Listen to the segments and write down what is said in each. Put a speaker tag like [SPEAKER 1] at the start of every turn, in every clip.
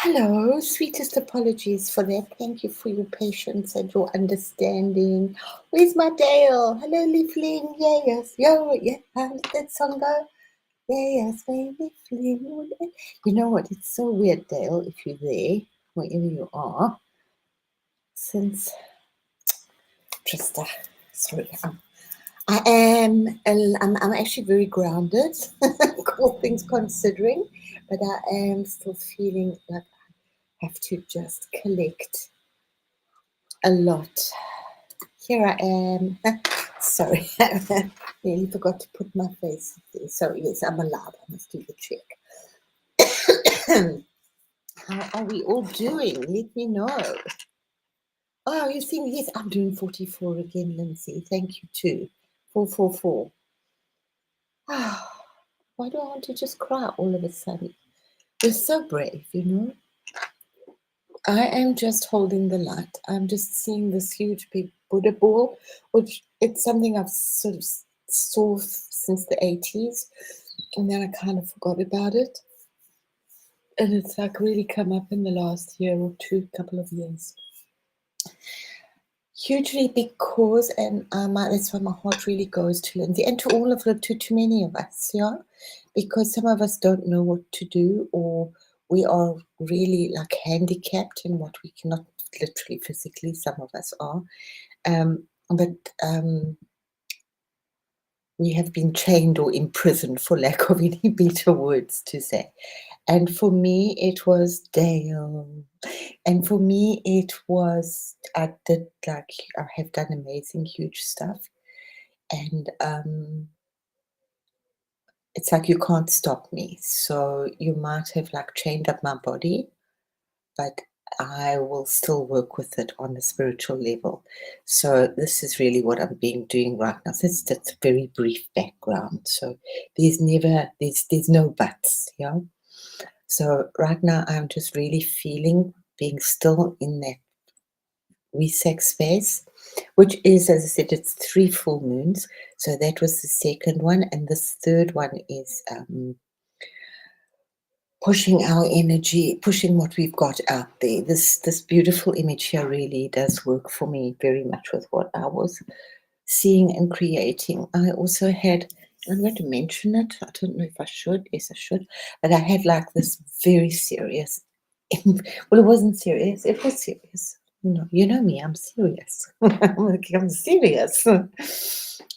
[SPEAKER 1] Hello, sweetest apologies for that. Thank you for your patience and your understanding. Where's my Dale? Hello, Leafling. Yeah, yes, yo, yeah. How did that song go? Yeah, yes, baby, Leafling. You know what? It's so weird, Dale, if you're there, wherever you are, since Trista. Sorry, I am. I'm actually very grounded, all things considering, but I am still feeling like I have to just collect a lot. Here I am. Sorry, I nearly forgot to put my face there. So yes, I'm allowed. I must do the check. How are we all doing? Let me know. Oh, you're seeing, yes, I'm doing 44 again, Lindsay. Thank you too. 444. Why do I want to just cry all of a sudden? You're so brave, you know. I am just holding the light. I'm just seeing this huge big Buddha ball, which it's something I've sort of saw since the 80s, and then I kind of forgot about it. And it's like really come up in the last year or two, couple of years. Hugely big cause, and that's why my heart really goes to Lindsay and to all of the to many of us, yeah, because some of us don't know what to do, or we are really like handicapped in what we cannot literally physically. Some of us are, but we have been chained or imprisoned, for lack of any better words to say. And for me, it was Dale. And for me, it was, I have done amazing, huge stuff. And it's like you can't stop me. So you might have like chained up my body, but I will still work with it on a spiritual level. So this is really what I'm doing right now. So it's a very brief background. So there's no buts, yeah. So right now I'm just really feeling being still in that reset space, which is, as I said, it's 3 full moons. So that was the second one, and this third one is pushing our energy, pushing what we've got out there. This beautiful image here really does work for me very much with what I was seeing and creating. I also had, I'm going to mention it, I don't know if I should, yes I should, but I had like this very serious, well it wasn't serious, it was serious. You know me, I'm serious. I'm serious.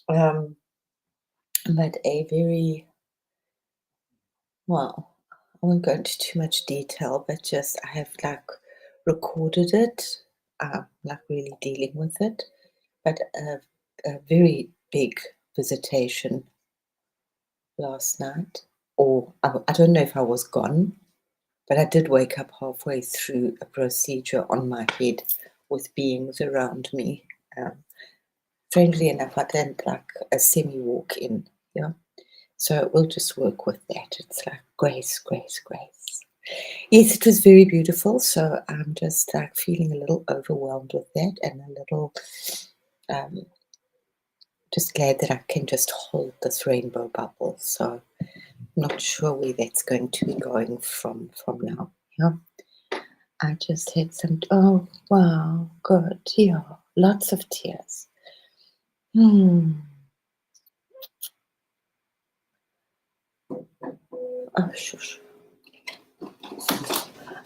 [SPEAKER 1] But a very, well, I won't go into too much detail, but just I have like recorded it, like really dealing with it, but a very big visitation last night, or I don't know if I was gone, but I did wake up halfway through a procedure on my head with beings around me. Strangely enough, I did like a semi-walk in, yeah. So we'll just work with that. It's like grace, grace, grace. Yes, it was very beautiful. So I'm just like feeling a little overwhelmed with that, and a little just glad that I can just hold this rainbow bubble. So not sure where that's going to be going from now. Yeah. I just had some, oh wow, good. Yeah, lots of tears. Oh, shush.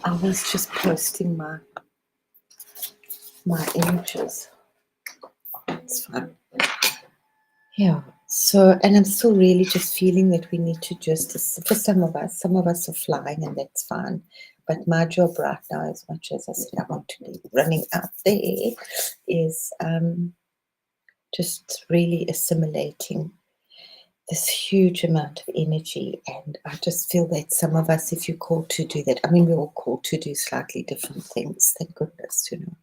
[SPEAKER 1] I was just posting my images. It's fine. Yeah. So, and I'm still really just feeling that we need to just, for some of us are flying, and that's fine. But my job right now, as much as I said I want to be running out there, is just really assimilating this huge amount of energy. And I just feel that some of us, if you're called to do that, I mean, we're all called to do slightly different things, thank goodness, you know.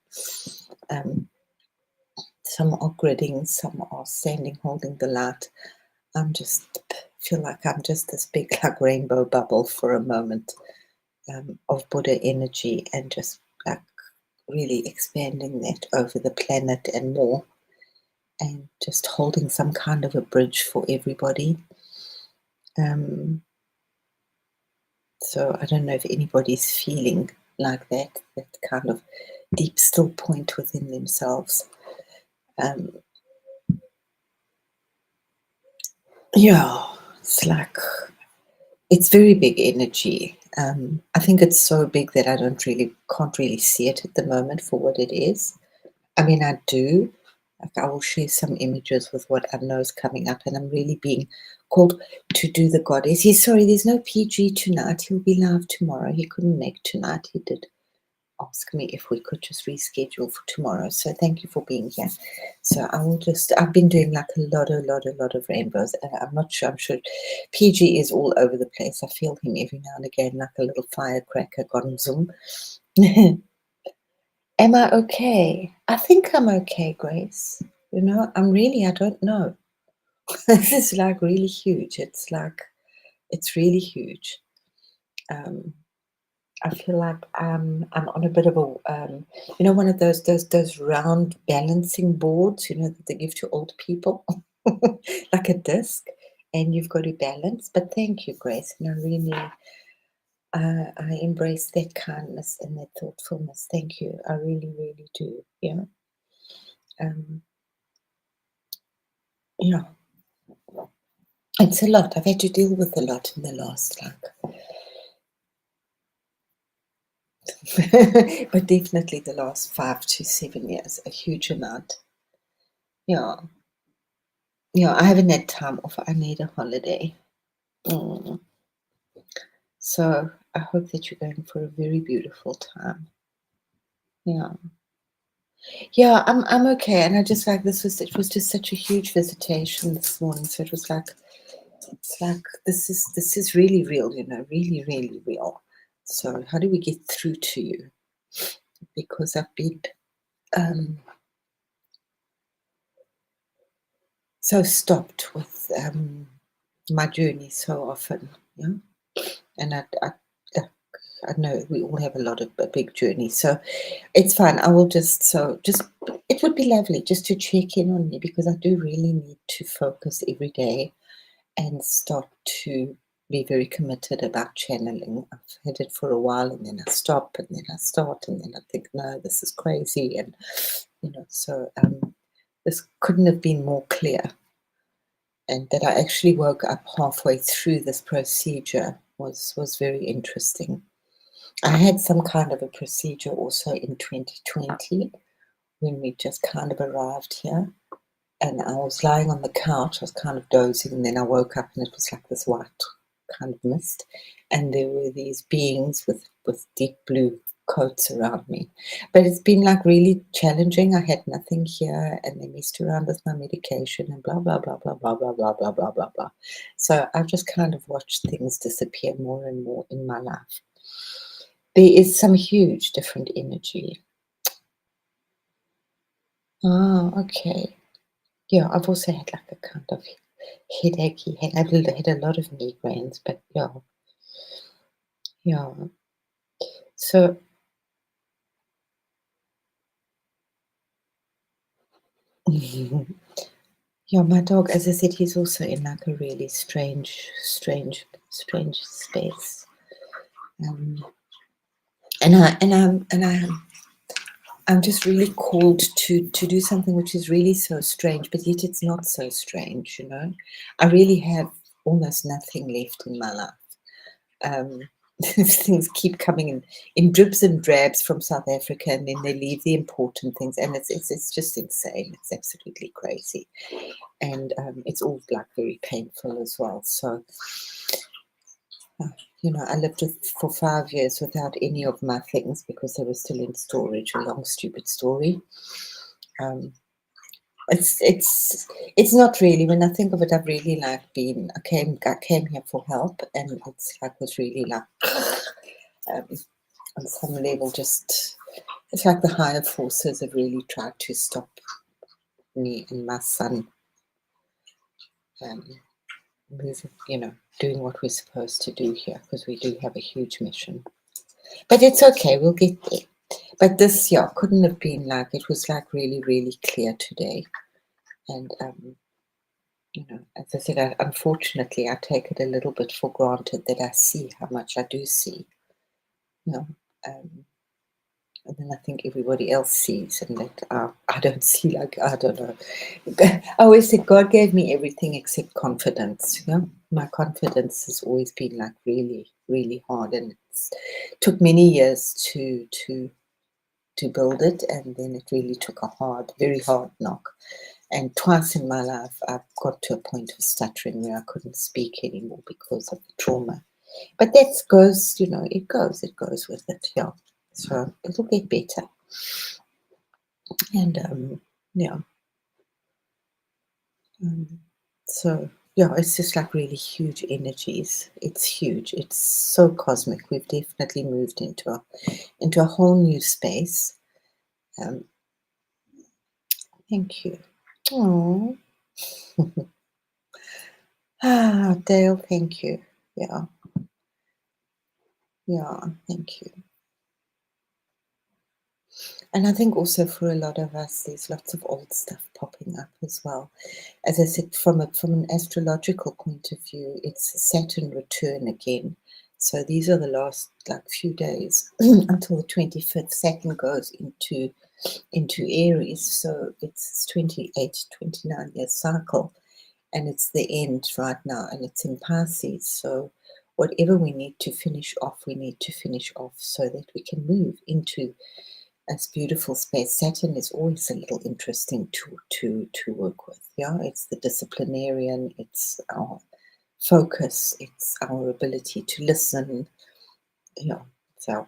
[SPEAKER 1] Some are gridding, some are standing holding the light. I'm just feel like I'm just this big like rainbow bubble for a moment of Buddha energy, and just like really expanding that over the planet and more, and just holding some kind of a bridge for everybody. So I don't know if anybody's feeling like that kind of deep still point within themselves. Yeah, it's like it's very big energy. I think it's so big that I can't really see it at the moment for what it is. I mean, I do. Like, I will share some images with what I know is coming up, and I'm really being called to do the goddess. He's sorry, there's no PG tonight. He'll be live tomorrow. He couldn't make tonight. He did ask me if we could just reschedule for tomorrow. So thank you for being here. So I've been doing like a lot of rainbows, and I'm not sure, I'm sure PG is all over the place. I feel him every now and again like a little firecracker gone zoom. Am I okay? I think I'm okay, Grace. You know, I don't know. This is like really huge. It's really huge. I feel like I'm on a bit of a, one of those round balancing boards, that they give to old people, like a disc, and you've got to balance. But thank you, Grace, and I embrace that kindness and that thoughtfulness. Thank you. I really, really do. Yeah. Yeah. It's a lot. I've had to deal with a lot in the last, but definitely the last 5 to 7 years, a huge amount. Yeah. Yeah, I haven't had time off. I need a holiday. So I hope that you're going for a very beautiful time. Yeah. Yeah, I'm okay. And I just like it was just such a huge visitation this morning. So it was like this is really real, really, really real. So how do we get through to you? Because I've been so stopped with my journey so often, yeah. And I know we all have a big journey, so it's fine. I will just it would be lovely just to check in on me, because I do really need to focus every day and start to be very committed about channeling. I've had it for a while, and then I stop, and then I start, and then I think, no, this is crazy, and so this couldn't have been more clear. And that I actually woke up halfway through this procedure was very interesting. I had some kind of a procedure also in 2020 when we just kind of arrived here, and I was lying on the couch. I was kind of dozing, and then I woke up, and it was like this white kind of mist, and there were these beings with deep blue coats around me. But it's been like really challenging. I had nothing here, and they messed around with my medication and blah blah blah blah blah blah blah blah blah blah blah. So I've just kind of watched things disappear more and more in my life. There is some huge different energy. Oh, okay. Yeah, I've also had like a kind of headachy head. I've had a lot of migraines, but yeah, yeah. So yeah, my dog, as I said, he's also in like a really strange space. Um, I'm just really called to do something which is really so strange, but yet it's not so strange. I really have almost nothing left in my life. Things keep coming in drips and drabs from South Africa, and then they leave the important things, and it's just insane. It's absolutely crazy, and it's all like very painful as well. So I lived for 5 years without any of my things because they were still in storage. A long stupid story. It's not really. When I think of it, I've really I came here for help, and it's was really um, on some level, just it's like the higher forces have really tried to stop me and my son moving, doing what we're supposed to do here, because we do have a huge mission. But it's okay, we'll get there. But this, yeah, couldn't have been it was really, really clear today. And as I said, unfortunately, I take it a little bit for granted that I see how much I do see. And then I think everybody else sees, and that I don't see, like, I don't know. I always say God gave me everything except confidence. You know, my confidence has always been like really, really hard, and it took many years to build it, and then it really took a hard, very hard knock. And twice in my life, I've got to a point of stuttering where I couldn't speak anymore because of the trauma. But that goes, you know, it goes with it, yeah. So it'll get better. And yeah. So yeah, it's just like really huge energies. It's huge. It's so cosmic. We've definitely moved into a whole new space. Thank you. Oh, Dale, thank you. Yeah, yeah, thank you. And I think also for a lot of us, there's lots of old stuff popping up as well. As I said, from an astrological point of view, it's Saturn return again. So these are the last like few days until the 25th. Saturn goes into Aries, so it's 28, 29 year cycle, and it's the end right now, and it's in Pisces. So whatever we need to finish off, we need to finish off so that we can move into this beautiful space. Saturn is always a little interesting to work with. Yeah, it's the disciplinarian, it's our focus, it's our ability to listen. Yeah, it's our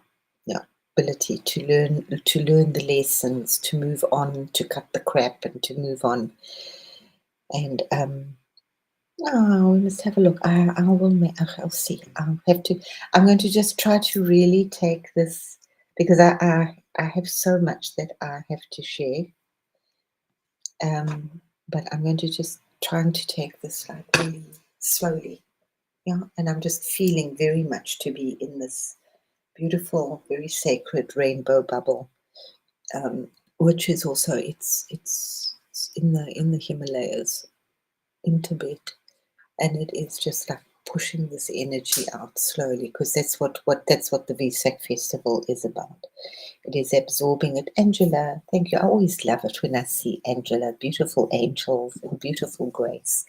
[SPEAKER 1] ability to learn the lessons, to move on, to cut the crap, and to move on. And we must have a look. I'll see. I'm going to just try to really take this, because I have so much that I have to share. But I'm going to just trying to take this like really slowly. Yeah, and I'm just feeling very much to be in this beautiful, very sacred rainbow bubble, which is also it's in the Himalayas in Tibet, and it is just like pushing this energy out slowly, because that's what the Vesak festival is about. It is absorbing it. Angela, thank you. I always love it when I see Angela, beautiful angels and beautiful grace.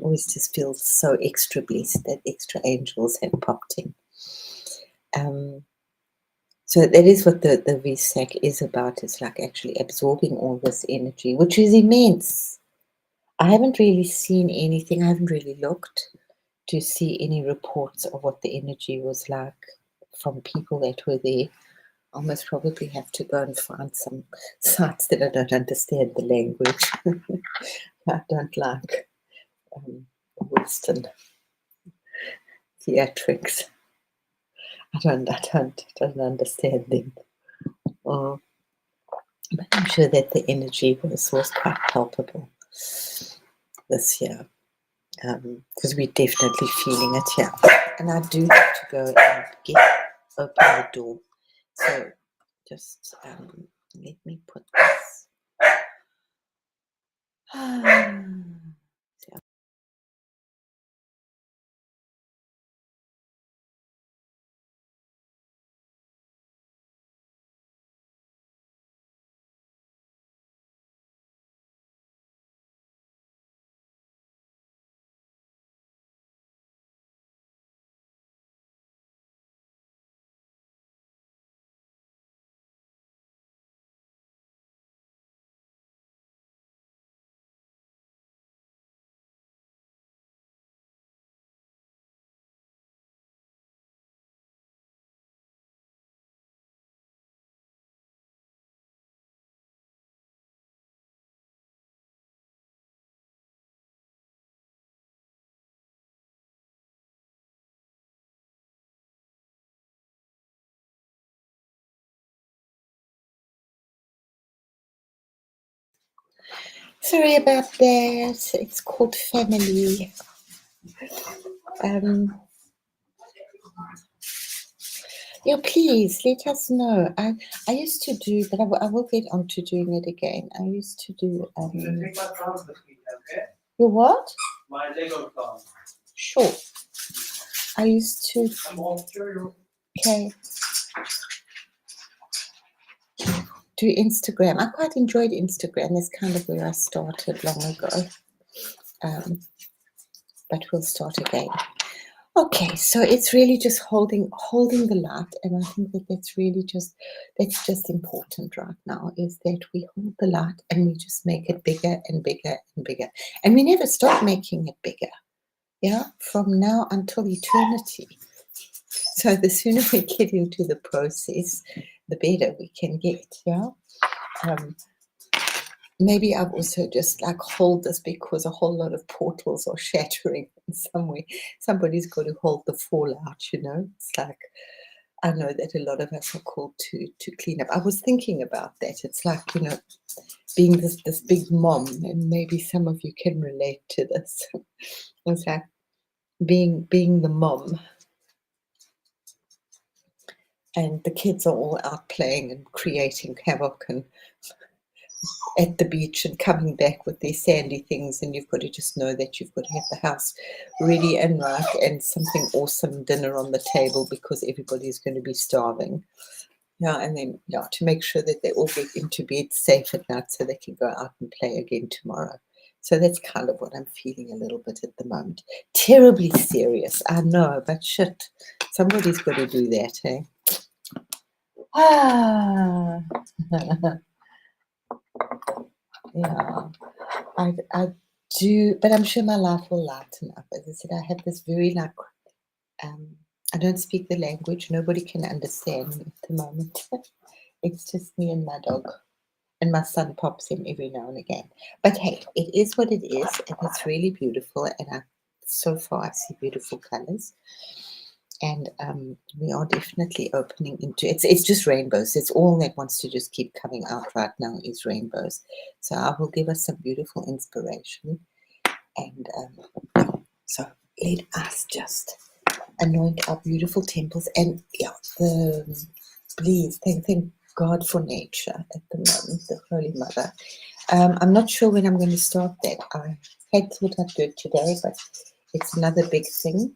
[SPEAKER 1] Always just feels so extra blessed that extra angels have popped in. So that is what the VSAC is about. It's like actually absorbing all this energy, which is immense. I haven't really seen anything. I haven't really looked to see any reports of what the energy was like from people that were there. I'll most probably have to go and find some sites that I don't understand the language. I don't like Western theatrics. I don't understand them. But I'm sure that the energy was quite palpable this year, because we're definitely feeling it here. And I do have to go and open the door. So just let me put this. Sorry about that. It's called family. Yeah, please let us know. I used to do, but I will get on to doing it again. I used to do. Your what? My Lego plant. Sure. I used to. Okay. do Instagram. I quite enjoyed Instagram. That's kind of where I started long ago. But we'll start again. Okay, so it's really just holding the light, and I think that that's just important right now, is that we hold the light and we just make it bigger and bigger and bigger, and we never stop making it bigger. Yeah, from now until eternity. So the sooner we get into the process, the better we can get. Yeah. Maybe I've also just like hold this because a whole lot of portals are shattering in some way. Somebody's got to hold the fallout, you know. It's like, I know that a lot of us are called to clean up. I was thinking about that. It's like, you know, being this big mom, and maybe some of you can relate to this. It's like being the mom, and the kids are all out playing and creating havoc and at the beach and coming back with their sandy things, and you've got to just know that you've got to have the house ready and right and something awesome dinner on the table because everybody's going to be starving. Yeah, and then to make sure that they all get into bed safe at night so they can go out and play again tomorrow. So that's kind of what I'm feeling a little bit at the moment. Terribly serious, I know, but shit, somebody's got to do that, eh? Ah. Yeah, I do, but I'm sure my life will lighten up. As I said, I have this very I don't speak the language. Nobody can understand me at the moment. It's just me and my dog, and my son pops in every now and again. But hey, it is what it is, and it's really beautiful. And so far I see beautiful colors. And we are definitely opening into it's just rainbows. It's all that wants to just keep coming out right now is rainbows. So I will give us some beautiful inspiration, and so let us just anoint our beautiful temples, and please thank God for nature at the moment, the Holy Mother. I'm not sure when I'm going to start that. I had thought I'd do it today, but it's another big thing.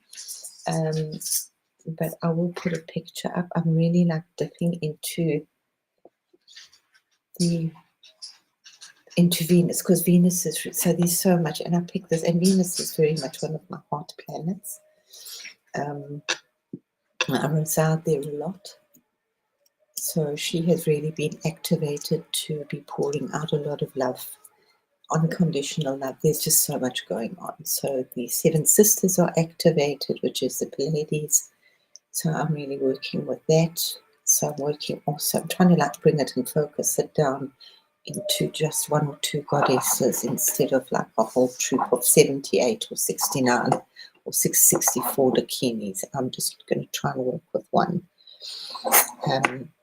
[SPEAKER 1] But I will put a picture up. I'm really like dipping into Venus, because Venus is so there's so much, and I picked this, and Venus is very much one of my heart planets. I reside there a lot, so she has really been activated to be pouring out a lot of love, unconditional love. There's just so much going on. So the Seven Sisters are activated, which is the Pleiades. So I'm really working with that. So I'm working also, I'm trying to like bring it and focus it down into just one or two goddesses instead of like a whole troop of 78 or 69 or 664 dakinis. I'm just going to try and work with one.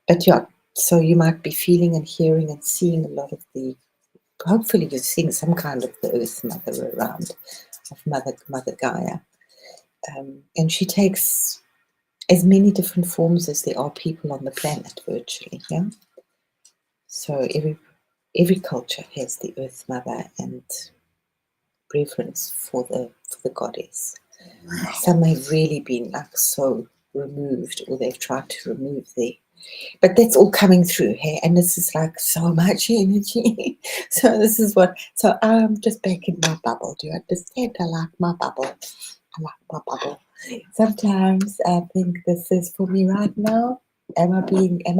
[SPEAKER 1] But yeah, so you might be feeling and hearing and seeing a lot of hopefully you're seeing some kind of the Earth Mother around, of Mother Gaia. And she takes as many different forms as there are people on the planet virtually, yeah? So every culture has the Earth Mother and reverence for the goddess. Some have really been like so removed, or they've tried to remove but that's all coming through here, and this is like so much energy. So I'm just back in my bubble. Do you understand? I like my bubble. Sometimes I think this is for me right now. Am I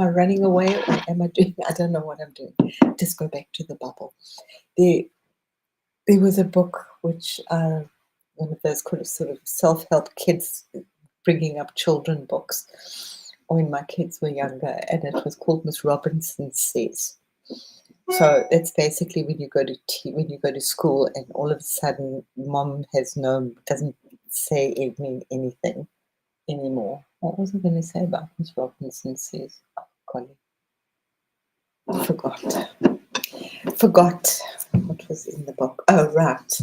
[SPEAKER 1] running away, or am I doing, I don't know what I'm doing. Just go back to the bubble. There was a book which one of those kind of sort of self-help kids bringing up children books when my kids were younger, and it was called Miss Robinson Says. So it's basically when you go to school and all of a sudden mom doesn't say anything anymore. What was I going to say about Miss Robinson Says? Oh, golly. I forgot what was in the book. Oh, right.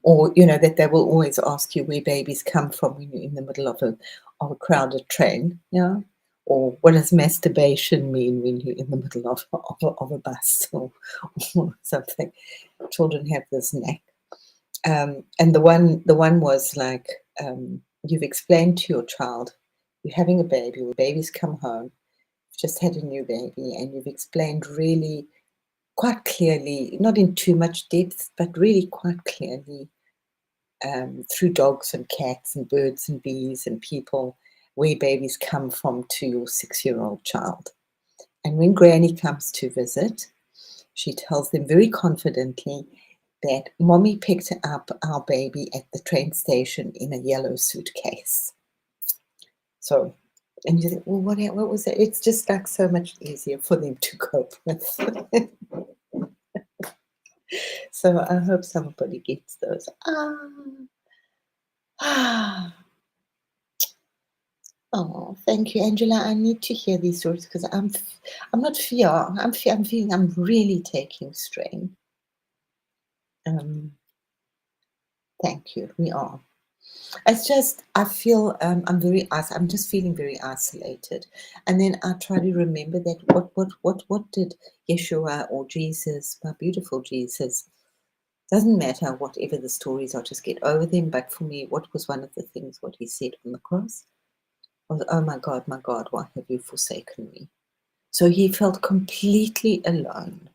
[SPEAKER 1] Or, that they will always ask you where babies come from when you're in the middle of a crowded train, yeah? Or what does masturbation mean when you're in the middle of a bus or something? Children have this knack. And the one was like, you've explained to your child, you're having a baby, or babies come home, just had a new baby and you've explained really quite clearly, not in too much depth, but really quite clearly, through dogs and cats and birds and bees and people, where babies come from to your 6-year-old child. And when Granny comes to visit, she tells them very confidently that Mommy picked up our baby at the train station in a yellow suitcase. So, and you think, well, what was it? It's just like so much easier for them to cope with. So I hope somebody gets those. Ah. Oh, thank you, Angela. I need to hear these stories because I'm not fear. I'm feeling I'm really taking strain. Thank you. We are. It's just I feel I'm just feeling very isolated, and then I try to remember that what did Yeshua or Jesus, my beautiful Jesus, doesn't matter whatever the stories are, just get over them. But for me, what was one of the things what he said on the cross was, "Oh my God, why have you forsaken me?" So he felt completely alone,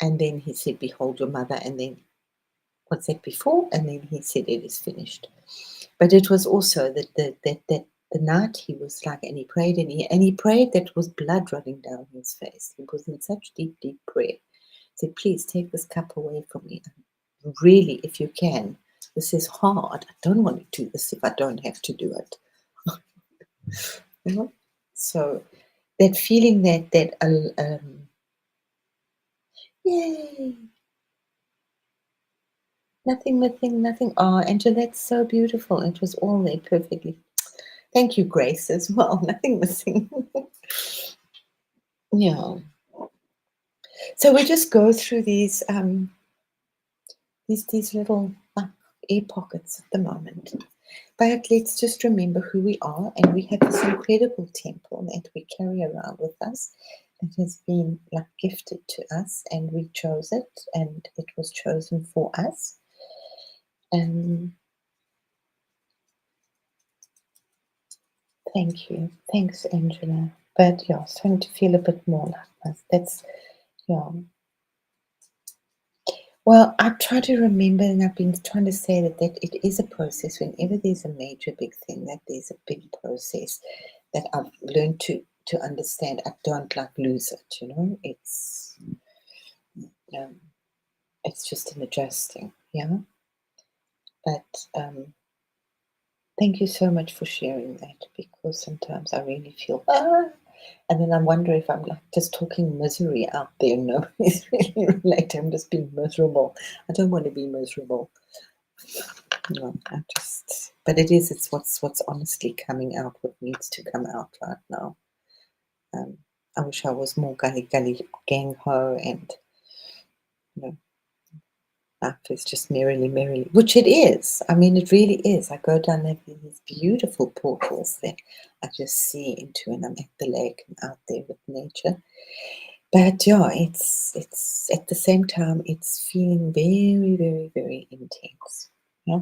[SPEAKER 1] and then he said, "Behold your mother," and then what's that before? And then he said, "It is finished." But it was also that the night he was like, and he prayed, and he prayed that was blood running down his face. He was in such deep prayer. He said, "Please take this cup away from me. Really, if you can. This is hard. I don't want to do this if I don't have to do it." You know? So that feeling yay, nothing missing, nothing. Oh, Angela, that's so beautiful. It was all there perfectly. Thank you, Grace, as well. Nothing missing. Yeah. So we just go through these little air pockets at the moment. But let's just remember who we are, and we have this incredible temple that we carry around with us that has been like gifted to us, and we chose it, and it was chosen for us. And thank you. Thanks, Angela. But yeah, starting to feel a bit more like this. That's yeah. Well, I try to remember, and I've been trying to say that it is a process. Whenever there's a major big thing, that there's a big process that I've learned to understand. I don't like lose it, you know. Um, it's just an adjusting, yeah. But thank you so much for sharing that, because sometimes I really feel and then I wonder if I'm like just talking misery out there. Nobody's really related. I'm just being miserable. I don't want to be miserable. No, but it's what's honestly coming out, what needs to come out right now. I wish I was more gully gang ho, and you know, life is just merrily, which it is. I mean, it really is. I go down these beautiful portals that I just see into, and I'm at the lake and out there with nature. But yeah, it's at the same time it's feeling very intense. Yeah.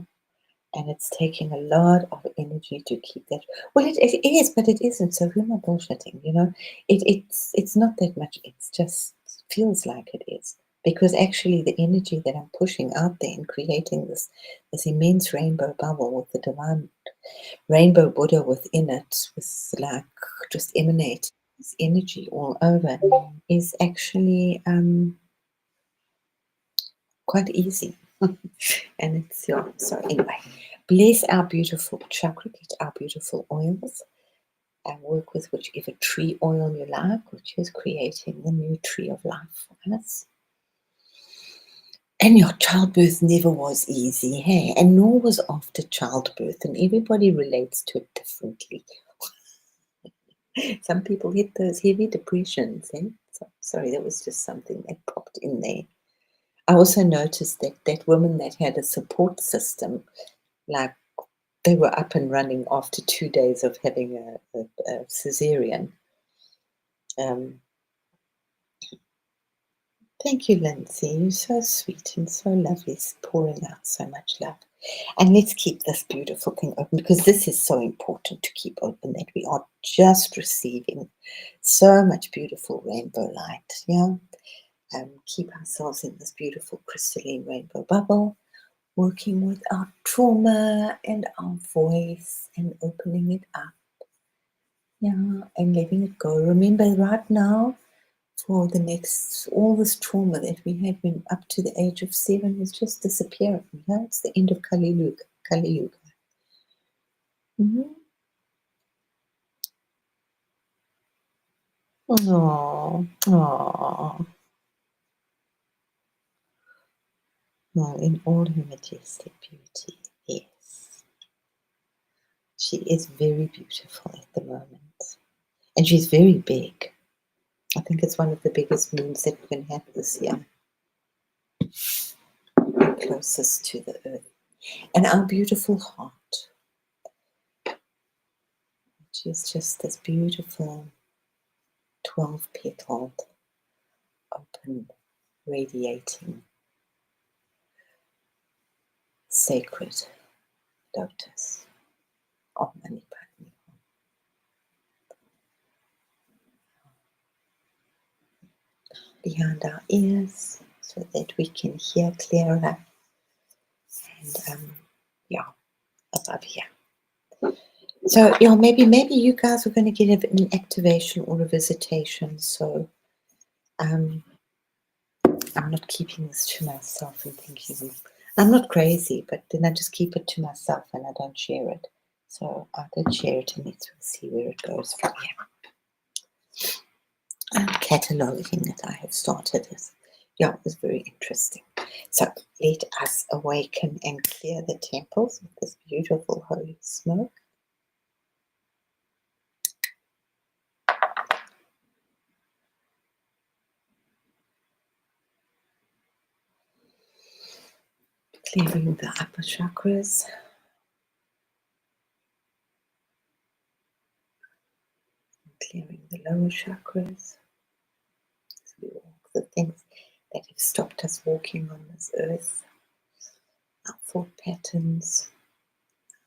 [SPEAKER 1] And it's taking a lot of energy to keep that. Well, it is, but it isn't. So who am I bullshitting? You know, it's not that much. It's just feels like it is, because actually the energy that I'm pushing out there and creating this immense rainbow bubble with the divine rainbow Buddha within it, with like just emanate this energy all over, is actually quite easy. And it's yeah. So anyway, bless our beautiful chakra, get our beautiful oils, and work with whichever tree oil you like, which is creating the new tree of life for us. And your childbirth never was easy, hey, and nor was after childbirth, and everybody relates to it differently. Some people hit those heavy depressions, eh? So, sorry, that was just something that popped in there. I also noticed that women that had a support system, like they were up and running after 2 days of having a cesarean. Um, thank you, Lindsay. You're so sweet and so lovely, pouring out so much love. And let's keep this beautiful thing open, because this is so important to keep open, that we are just receiving so much beautiful rainbow light. Yeah. Keep ourselves in this beautiful crystalline rainbow bubble, working with our trauma and our voice and opening it up. Yeah, and letting it go. Remember, right now, for the next, all this trauma that we had when up to the age of 7 is just disappearing. Yeah? It's the end of Kali Yuga. Kali Yuga. Mm-hmm. Oh, oh, no, in all her majestic beauty, yes. She is very beautiful at the moment. And she's very big. I think it's one of the biggest moons that we can have this year. Closest to the earth. And our beautiful heart. Which is just this beautiful 12-petaled, open, radiating, sacred lotus of Mani Padme. Behind our ears, so that we can hear clearer, and yeah, above here. So yeah, maybe you guys are going to get an activation or a visitation. So I'm not keeping this to myself and thinking I'm not crazy, but then I just keep it to myself and I don't share it. So I did share it, and let's see where it goes from here. Cataloging that I have started is, yeah, it was very interesting. So let us awaken and clear the temples with this beautiful holy smoke. Clearing the upper chakras. Clearing the lower chakras. As we walk the things that have stopped us walking on this earth. Our thought patterns,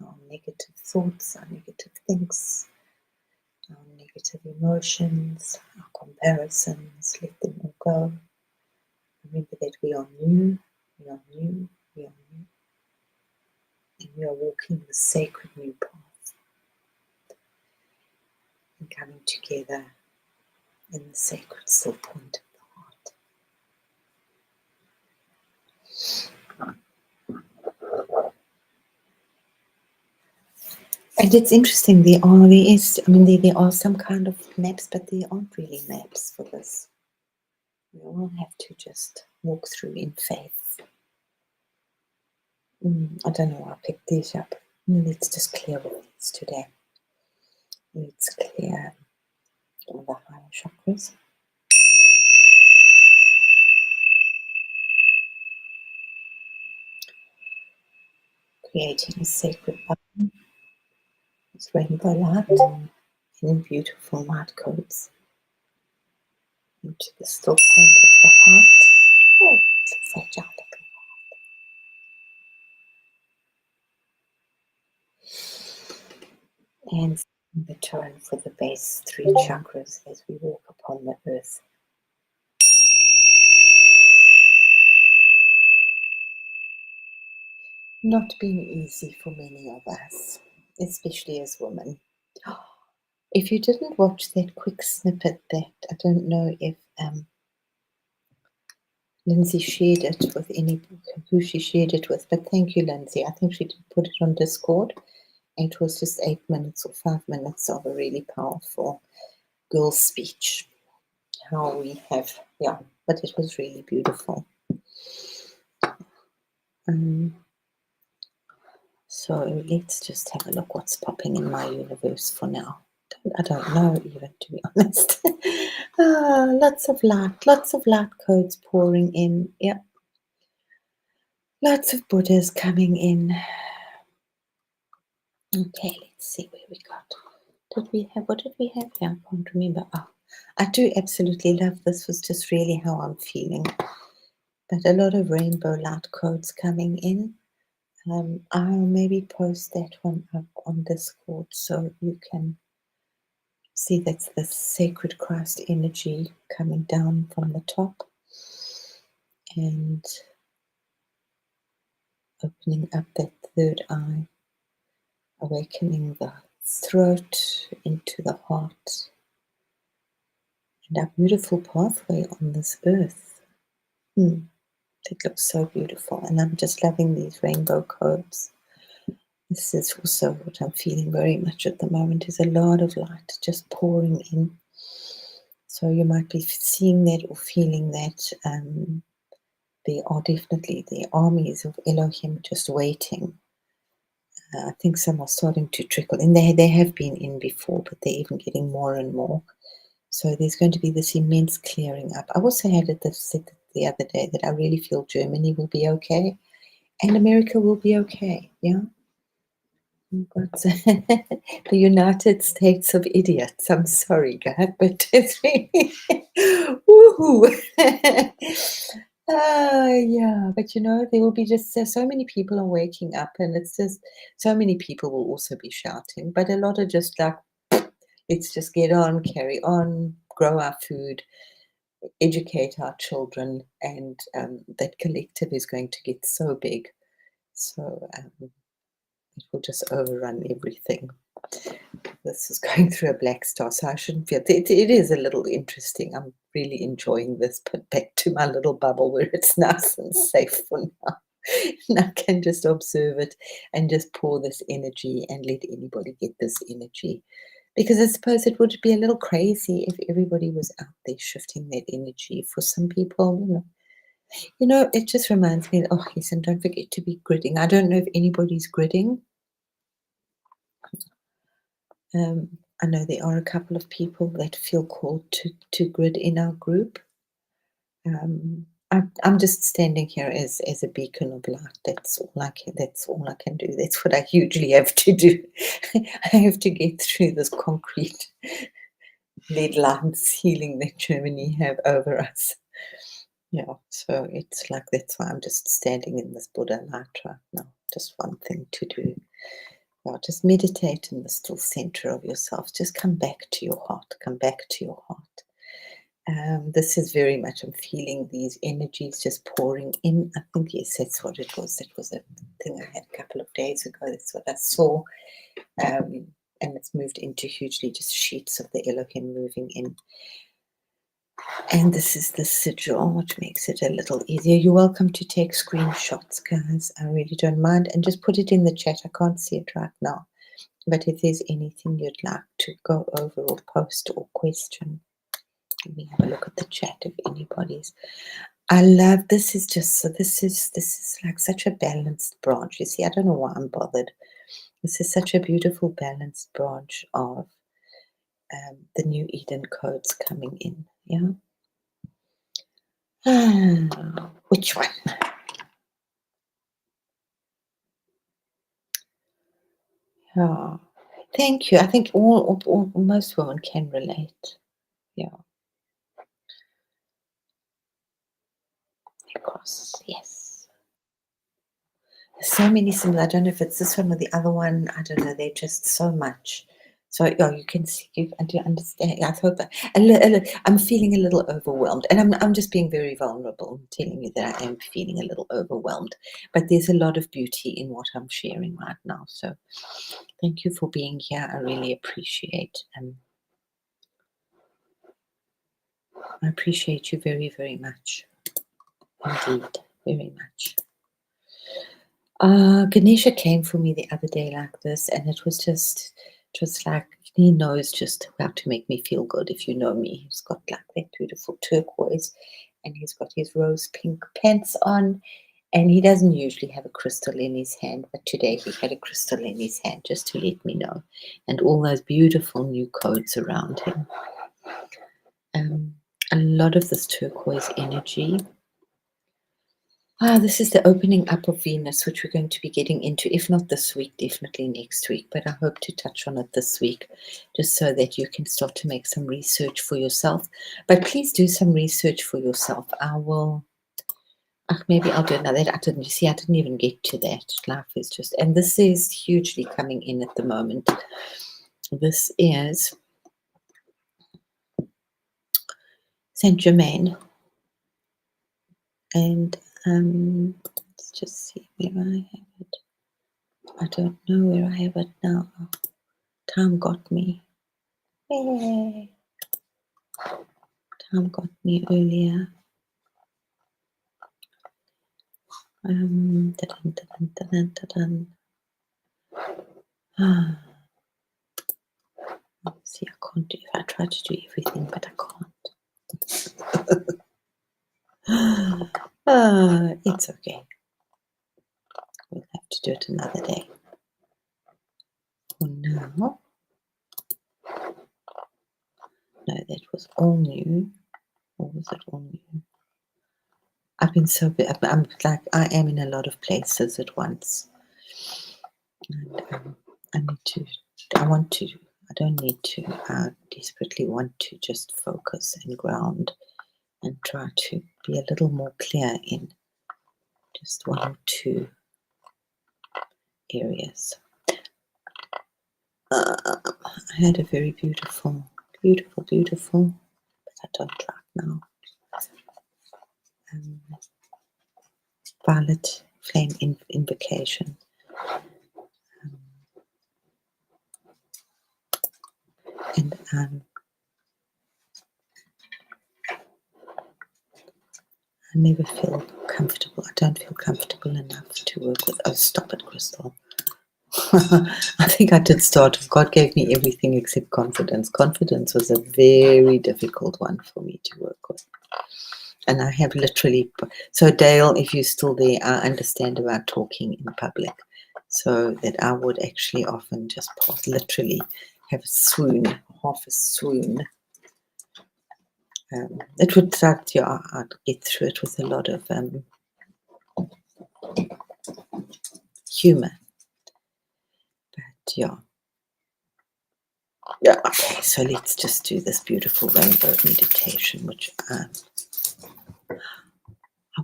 [SPEAKER 1] our negative thoughts, our negative things, our negative emotions, our comparisons, let them all go. Remember that we are new, we are new, we are new. And we are walking the sacred new path. And coming together in the sacred still point of the heart. And it's interesting, there are some kind of maps, but there aren't really maps for this. We all have to just walk through in faith. I don't know, I'll pick these up. Let's just clear all these today. Let's clear all the higher chakras. Creating a sacred button. It's rainbow light and beautiful light codes into the still point of the heart. Oh, it's a fragile little heart. And the tone for the base 3 chakras as we walk upon the earth. Not been easy for many of us, especially as women. If you didn't watch that quick snippet, that I don't know if Lindsay shared it with who she shared it with, but thank you, Lindsay. I think she did put it on Discord. It was just 8 minutes or 5 minutes of a really powerful girl speech. How we have, but it was really beautiful. So let's just have a look what's popping in my universe for now. I don't know even, to be honest. Lots of light codes pouring in. Yep. Lots of Buddhas coming in. Okay, let's see where we got. What did we have here? I can't remember. I do absolutely love this. Was just really how I'm feeling. But a lot of rainbow light codes coming in. I'll maybe post that one up on Discord so you can see that's the sacred Christ energy coming down from the top and opening up that third eye, awakening the throat into the heart and our beautiful pathway on this earth. It looks so beautiful, and I'm just loving these rainbow codes. This is also what I'm feeling very much at the moment, is a lot of light just pouring in. So you might be seeing that or feeling that there are definitely the armies of Elohim just waiting. I think some are starting to trickle in. They have been in before, but they're even getting more and more. So there's going to be this immense clearing up. I also had it said the other day that I really feel Germany will be okay and America will be okay. Yeah. But the United States of Idiots. I'm sorry, God, but it's really woohoo. Yeah, but there will be just so many people are waking up, and it's just so many people will also be shouting, but a lot are just like, let's just get on, carry on, grow our food, educate our children, and that collective is going to get so big. So it will just overrun everything. This is going through a black star, so I shouldn't feel it. It is a little interesting. I'm really enjoying this, but back to my little bubble where it's nice and safe for now. And I can just observe it and just pour this energy and let anybody get this energy. Because I suppose it would be a little crazy if everybody was out there shifting that energy. For some people, it just reminds me, oh yes, and don't forget to be gridding. I don't know if anybody's gridding. I know there are a couple of people that feel called to grid in our group. I'm just standing here as a beacon of light. That's all I can. That's all I can do. That's what I usually have to do. I have to get through this concrete lead line ceiling that Germany have over us. Yeah, so it's like that's why I'm just standing in this Buddha light right now. Just one thing to do. Just meditate in the still center of yourself. Just come back to your heart. Come back to your heart. This is very much, I'm feeling these energies just pouring in. I think, yes, that's what it was. That was a thing I had a couple of days ago. That's what I saw. And it's moved into hugely just sheets of the Elohim moving in. And this is the sigil, which makes it a little easier. You're welcome to take screenshots, guys. I really don't mind. And just put it in the chat. I can't see it right now. But if there's anything you'd like to go over or post or question, let me have a look at the chat if anybody's. I love this. Is just so. This is like such a balanced branch. You see, I don't know why I'm bothered. This is such a beautiful balanced branch of the new Eden codes coming in. Yeah. Which one? Yeah. Thank you. I think most women can relate. Yeah. Of course. Yes. There's so many symbols. I don't know if it's this one or the other one. I don't know. They're just so much. So yeah, you can see. You do understand. I hope that. I'm feeling a little overwhelmed, and I'm just being very vulnerable. I'm telling you that I am feeling a little overwhelmed. But there's a lot of beauty in what I'm sharing right now. So thank you for being here. I really appreciate. I appreciate you very, very much. Indeed, very much. Ganesha came for me the other day like this, and it was like he knows just how to make me feel good. If you know me, he's got like that beautiful turquoise, and he's got his rose pink pants on, and he doesn't usually have a crystal in his hand, but today he had a crystal in his hand just to let me know, and all those beautiful new codes around him. A lot of this turquoise energy. This is the opening up of Venus, which we're going to be getting into, if not this week, definitely next week. But I hope to touch on it this week, just so that you can start to make some research for yourself. But please do some research for yourself. Maybe I'll do another. I didn't even get to that. Life is just, and this is hugely coming in at the moment. This is Saint Germain, and let's just see where I have it. I don't know where I have it now. Time got me. Yay! Time got me earlier. See, I can't do. I try to do everything, but I can't. It's okay. We'll have to do it another day. For now, no, that was all new. Or was it all new? I've been so big. I'm like, I am in a lot of places at once, and I don't need to. I desperately want to just focus and ground and try to be a little more clear in just one or two areas. I had a very beautiful, but I don't like now. Violet flame invocation. And I never feel comfortable. I don't feel comfortable enough to work with. Oh, stop it, Crystal. I think I did start. God gave me everything except confidence. Confidence was a very difficult one for me to work with. And I have literally. So, Dale, if you're still there, I understand about talking in public. So that I would actually often just literally have a swoon, half a swoon. It would start, I'd get through it with a lot of humor. But yeah, okay, so let's just do this beautiful rainbow meditation, which I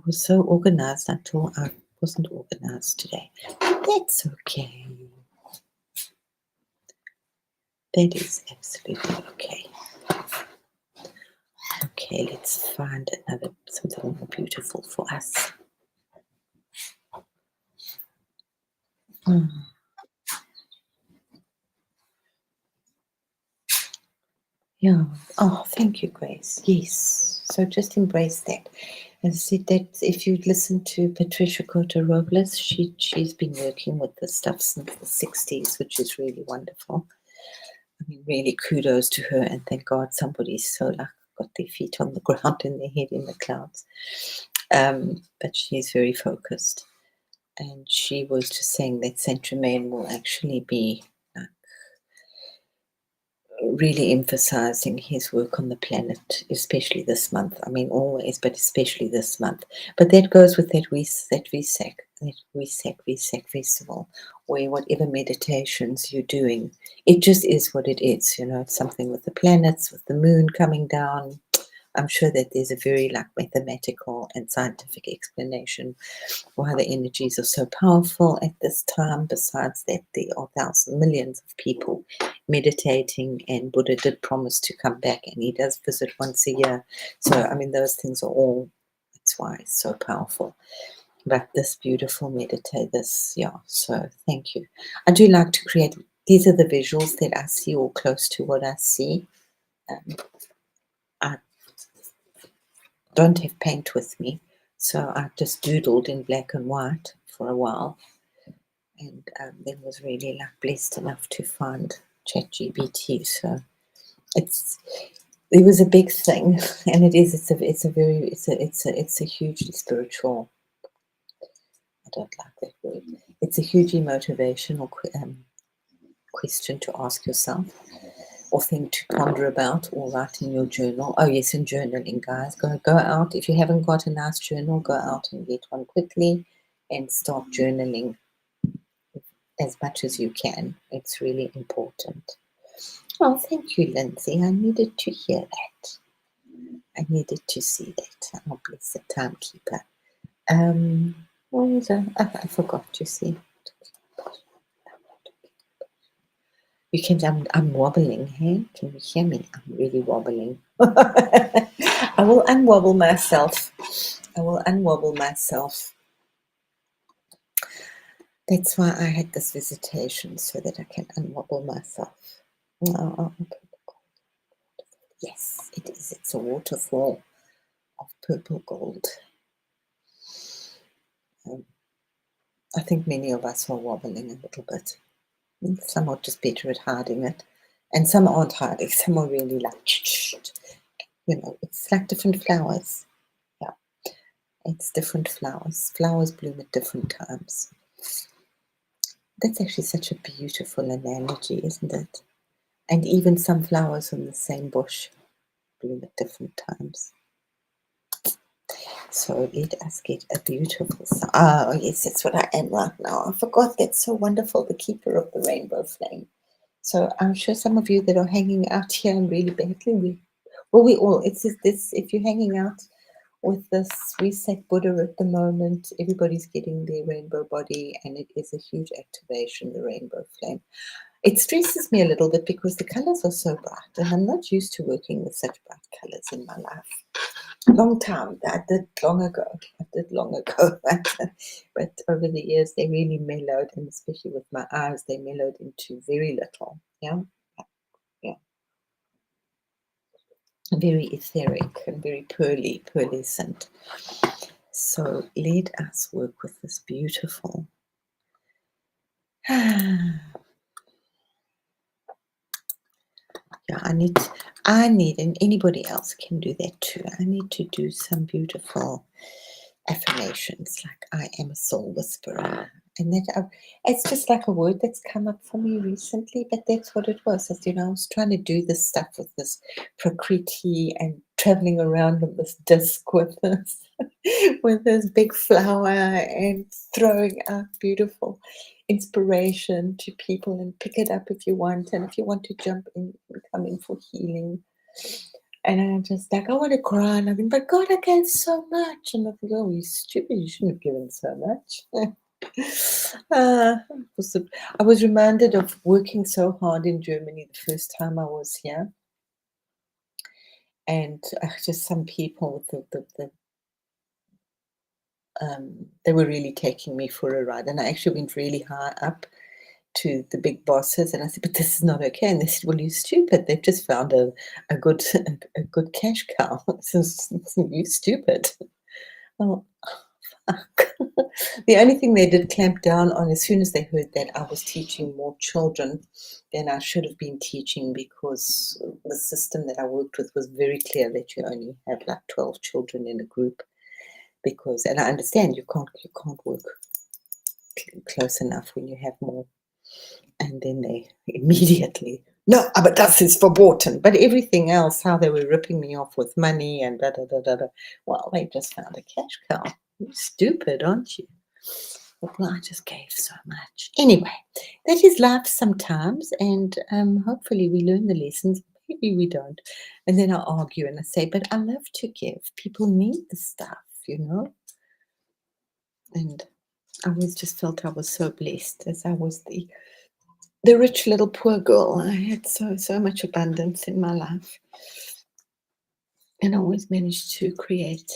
[SPEAKER 1] was so organized until I wasn't organized today. That's okay. That is absolutely okay. Okay, let's find something more beautiful for us. Yeah. Oh, thank you, Grace. Yes. So just embrace that. And I said that if you listen to Patricia Cota-Robles, she's been working with this stuff since the 60s, which is really wonderful. I mean, really kudos to her, and thank God somebody's so like got their feet on the ground and their head in the clouds. But she's very focused. And she was just saying that Saint Germain will actually be really emphasizing his work on the planet, especially this month. I mean, always, but especially this month. But that goes with that Vesak festival, where whatever meditations you're doing, it just is what it is. You know, it's something with the planets, with the moon coming down. I'm sure that there's a very mathematical and scientific explanation why the energies are so powerful at this time. Besides that, there are millions of people meditating, and Buddha did promise to come back, and he does visit once a year. So, I mean, those things are all, that's why it's so powerful. But this beautiful so thank you. I do like to create, these are the visuals that I see, or close to what I see. I don't have paint with me, so I just doodled in black and white for a while, and then was really blessed enough to find ChatGPT. So it was a big thing, and it's a hugely spiritual. I don't like that word. It's a hugely motivational question to ask yourself, or thing to ponder about, or write in your journal. Oh yes, and journaling, guys. Go out. If you haven't got a nice journal, go out and get one quickly and start journaling as much as you can. It's really important. Oh, thank you, Lindsay. I needed to hear that. I needed to see that. Oh, bless the timekeeper. What was I? I forgot, you see. You can, I'm wobbling, hey? Can you hear me? I'm really wobbling. I will unwobble myself. I will unwobble myself. That's why I had this visitation, so that I can unwobble myself. Oh, yes, it is. It's a waterfall of purple gold. I think many of us are wobbling a little bit. Some are just better at hiding it, and some aren't hiding. Some are really like, you know, it's like different flowers. Yeah, it's different flowers. Flowers bloom at different times. That's actually such a beautiful analogy, isn't it? And even some flowers on the same bush bloom at different times. So let us get a beautiful song. Oh, yes, that's what I am right now. I forgot. That's so wonderful, the keeper of the rainbow flame. So I'm sure some of you that are hanging out here and really battling, we all, it's this, if you're hanging out with this reset Buddha at the moment, everybody's getting their rainbow body, and it is a huge activation, the rainbow flame. It stresses me a little bit because the colors are so bright, and I'm not used to working with such bright colors in my life. Long time, I did long ago, but over the years they really mellowed, and especially with my eyes, they mellowed into very little. Yeah, very etheric and very pearlescent. So let us work with this beautiful. Yeah, I need, and anybody else can do that too. I need to do some beautiful affirmations like I am a soul whisperer. And that it's just like a word that's come up for me recently, but that's what it was. As you know, I was trying to do this stuff with this Prakriti and traveling around on this disc with this with this big flower and throwing out beautiful inspiration to people, and pick it up if you want, and if you want to jump in and come in for healing. And I'm just like, I want to cry. And I mean, but God, I gave so much. And I think, oh, you stupid. You shouldn't have given so much. uh, I was reminded of working so hard in Germany the first time I was here. And just some people, they were really taking me for a ride. And I actually went really high up to the big bosses, and I said, but this is not okay. And they said, well, you're stupid. They've just found a good a good cash cow. So you stupid. Oh, fuck. The only thing they did clamp down on, as soon as they heard that I was teaching more children than I should have been teaching, because the system that I worked with was very clear that you only have like 12 children in a group. Because, and I understand you can't work close enough when you have more. And then they immediately, no, but das ist verboten. But everything else, how they were ripping me off with money and da da da da da. Well, they just found a cash cow. You're stupid, aren't you? Well, I just gave so much. Anyway, that is life sometimes, and hopefully we learn the lessons. Maybe we don't. And then I argue and I say, but I love to give. People need the stuff, you know. And I always just felt I was so blessed, as I was the rich little poor girl. I had so much abundance in my life, and I always managed to create.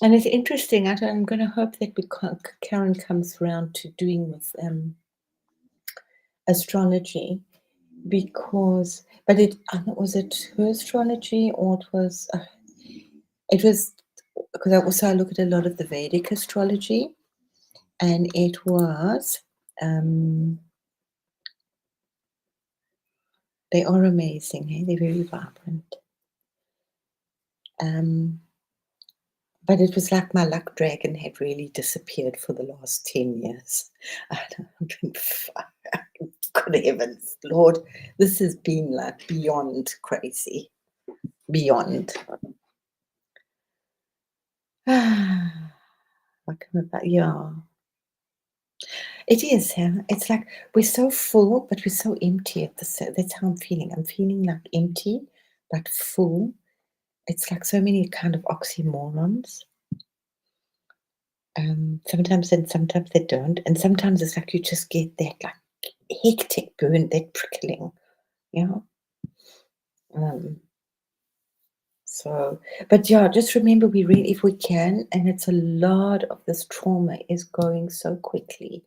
[SPEAKER 1] And it's interesting. I'm going to hope that Karen comes around to doing with astrology, because, but was it her astrology, or it was because I look at a lot of the Vedic astrology, and it was. They are amazing. Hey? They're very vibrant. But it was like my luck dragon had really disappeared for the last 10 years. Good heavens, Lord, this has been like beyond crazy. Beyond. Yeah. It is, yeah. It's like we're so full, but we're so empty at the. That's how I'm feeling. I'm feeling like empty, but full. It's like so many kind of oxymorons. Sometimes and sometimes they don't, and sometimes it's like you just get that like hectic burn, that prickling, you know. Um, so, but yeah, just remember we really, if we can, and it's a lot of this trauma is going so quickly.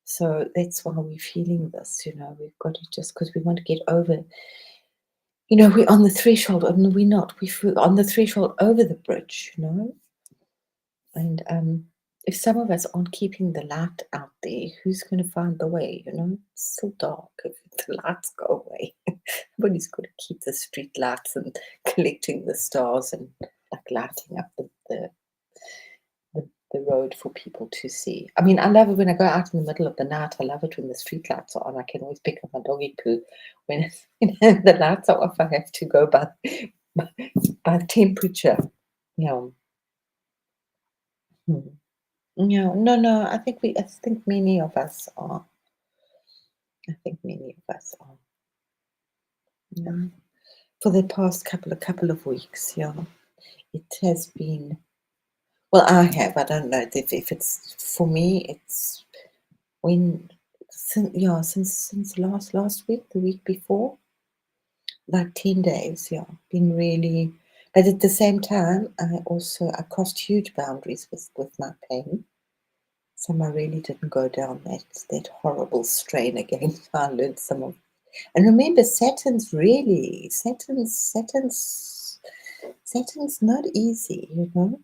[SPEAKER 1] So that's why we're feeling this, you know. We've got to just because we want to get over, you know, we're on the threshold, and we're not. We're on the threshold over the bridge, you know. And if some of us aren't keeping the light out there, who's going to find the way? You know, it's so dark if the lights go away. Everybody's got to keep the street lights and collecting the stars and like lighting up the road for people to see. I mean, I love it when I go out in the middle of the night. I love it when the street lights are on. I can always pick up my doggy poo. When you know, the lights are off, I have to go by, by temperature. Yeah. Hmm. No, no, no. I think many of us are. I think many of us are. Yeah. For the past couple of weeks, yeah, it has been. Well, I have. I don't know if it's for me. It's when since last week, the week before, like 10 days. Yeah, been really. But at the same time, I crossed huge boundaries with my pain. Some I really didn't go down that horrible strain again. I learned some of, and remember, Saturn's not easy, you know.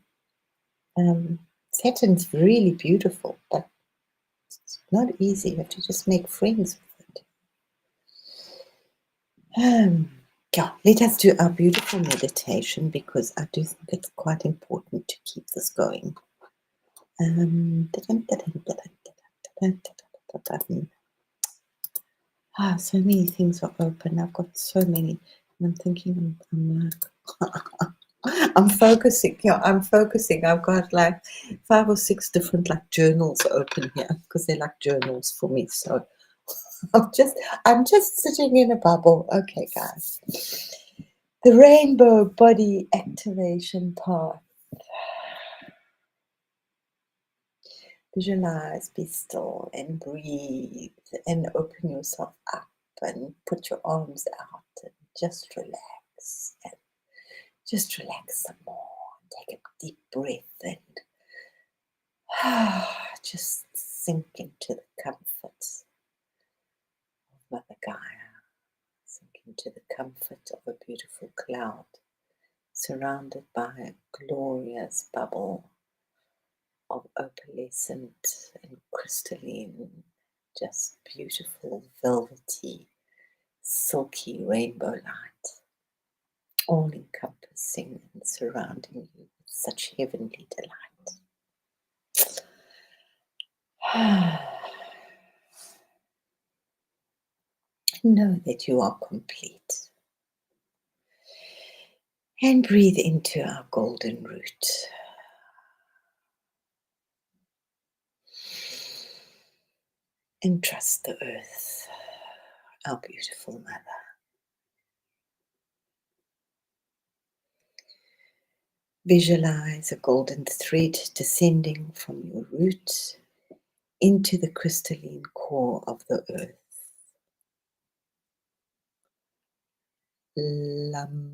[SPEAKER 1] Saturn's really beautiful, but it's not easy. You have to just make friends with it. Yeah, let us do our beautiful meditation because I do think it's quite important to keep this going. So many things are open. I've got so many, and I'm thinking, I'm focusing. Yeah, I'm focusing. I've got like 5 or 6 different like journals open here because they're like journals for me. So I'm just sitting in a bubble. Okay, guys. The rainbow body activation path. Visualize, be still, and breathe, and open yourself up, and put your arms out, and just relax, and just relax some more. Take a deep breath, and just sink into the comfort of Mother Gaia. Sink into the comfort of a beautiful cloud, surrounded by a glorious bubble of opalescent and crystalline, just beautiful, velvety, silky rainbow light, all encompassing and surrounding you with such heavenly delight. Know that you are complete. And breathe into our golden root. And trust the earth, our beautiful mother. Visualize a golden thread descending from your root into the crystalline core of the earth. Lam.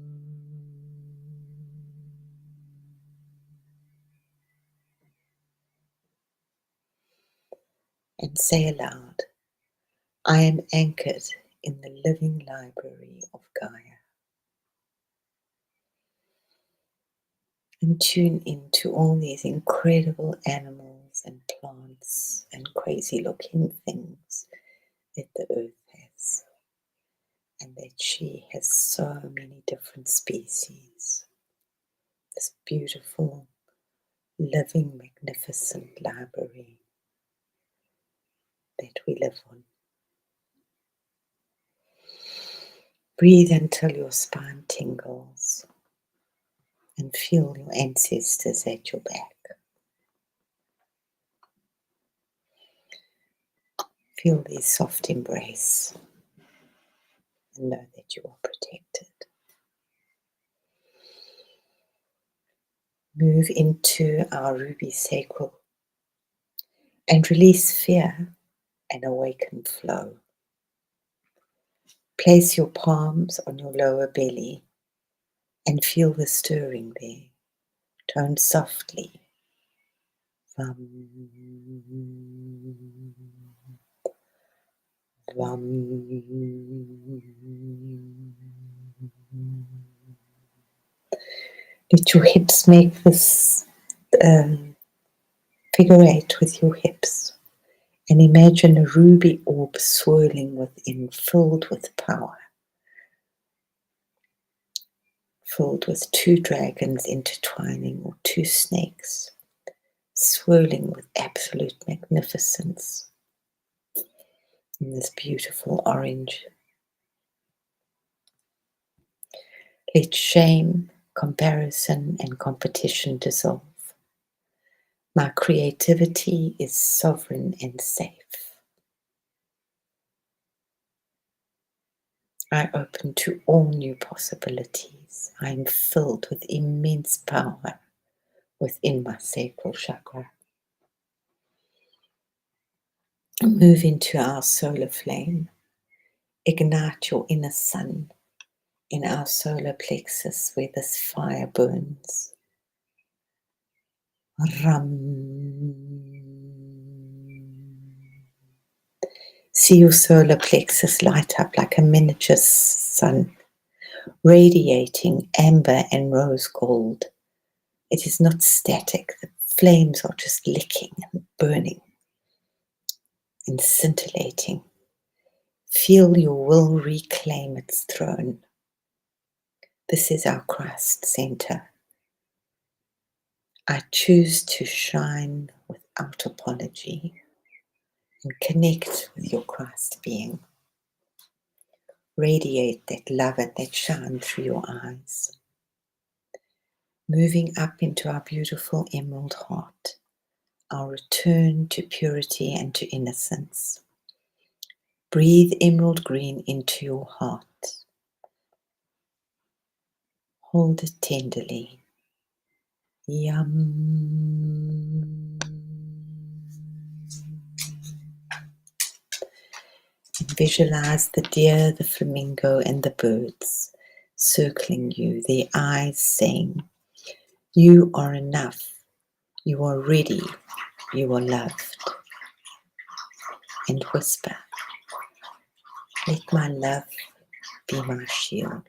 [SPEAKER 1] And say aloud, I am anchored in the living library of Gaia. And tune into all these incredible animals and plants and crazy looking things that the earth has. And that she has so many different species. This beautiful, living, magnificent library that we live on. Breathe until your spine tingles and feel your ancestors at your back. Feel their soft embrace and know that you are protected. Move into our ruby sacral and release fear and awaken flow. Place your palms on your lower belly and feel the stirring there. Tone softly. Vam, vam. Let your hips make this figure 8 with your hips. And imagine a ruby orb swirling within, filled with power. Filled with 2 dragons intertwining or 2 snakes, swirling with absolute magnificence in this beautiful orange. Let shame, comparison, and competition dissolve. My creativity is sovereign and safe. I open to all new possibilities. I am filled with immense power within my sacral chakra. Move into our solar flame. Ignite your inner sun in our solar plexus where this fire burns. Ram. See your solar plexus light up like a miniature sun, radiating amber and rose gold. It is not static. The flames are just licking and burning and scintillating. Feel your will reclaim its throne. This is our Christ center. I choose to shine without apology and connect with your Christ being. Radiate that love and that shine through your eyes. Moving up into our beautiful emerald heart, our return to purity and to innocence. Breathe emerald green into your heart. Hold it tenderly. Yum. Visualize the deer, the flamingo, and the birds circling you, their eyes saying, "You are enough. You are ready. You are loved." And whisper, "Let my love be my shield."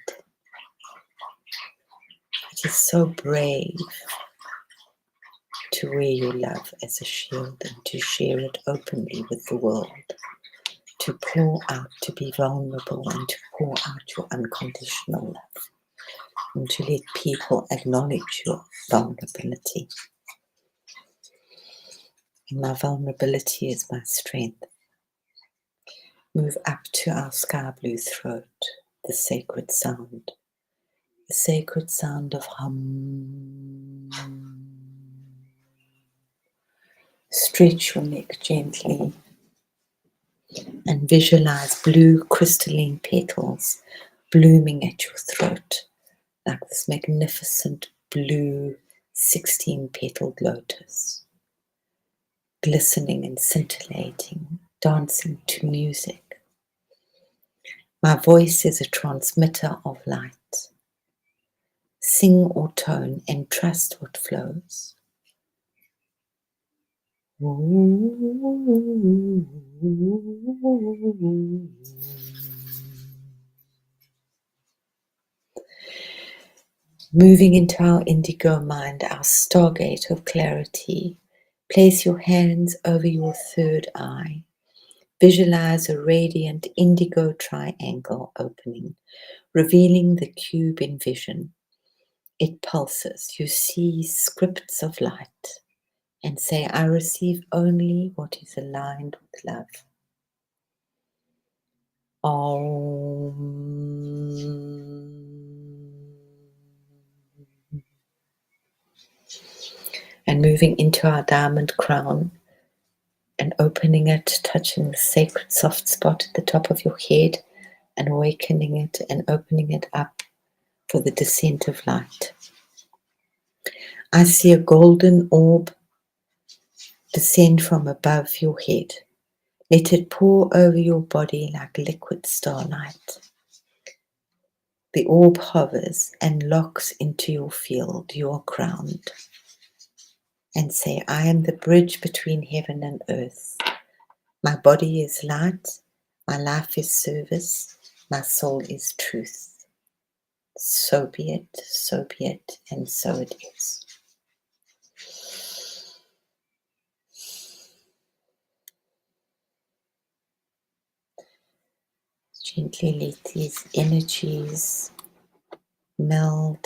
[SPEAKER 1] It is so brave to wear your love as a shield and to share it openly with the world. To pour out, to be vulnerable and to pour out your unconditional love and to let people acknowledge your vulnerability. And my vulnerability is my strength. Move up to our sky blue throat, the sacred sound of hum. Stretch your neck gently and visualize blue crystalline petals blooming at your throat like this magnificent blue 16-petaled lotus, glistening and scintillating, dancing to music. My voice is a transmitter of light. Sing or tone and trust what flows. Moving into our indigo mind, our stargate of clarity, place your hands over your third eye. Visualize a radiant indigo triangle opening, revealing the cube in vision. It pulses. You see scripts of light and say, "I receive only what is aligned with love." And moving into our diamond crown and opening it, touching the sacred soft spot at the top of your head and awakening it and opening it up for the descent of light. I see a golden orb descend from above your head. Let it pour over your body like liquid starlight. The orb hovers and locks into your field, your ground, and say, I am the bridge between heaven and earth. My body is light, my life is service, my soul is truth. So be it, and so it is. Gently let these energies meld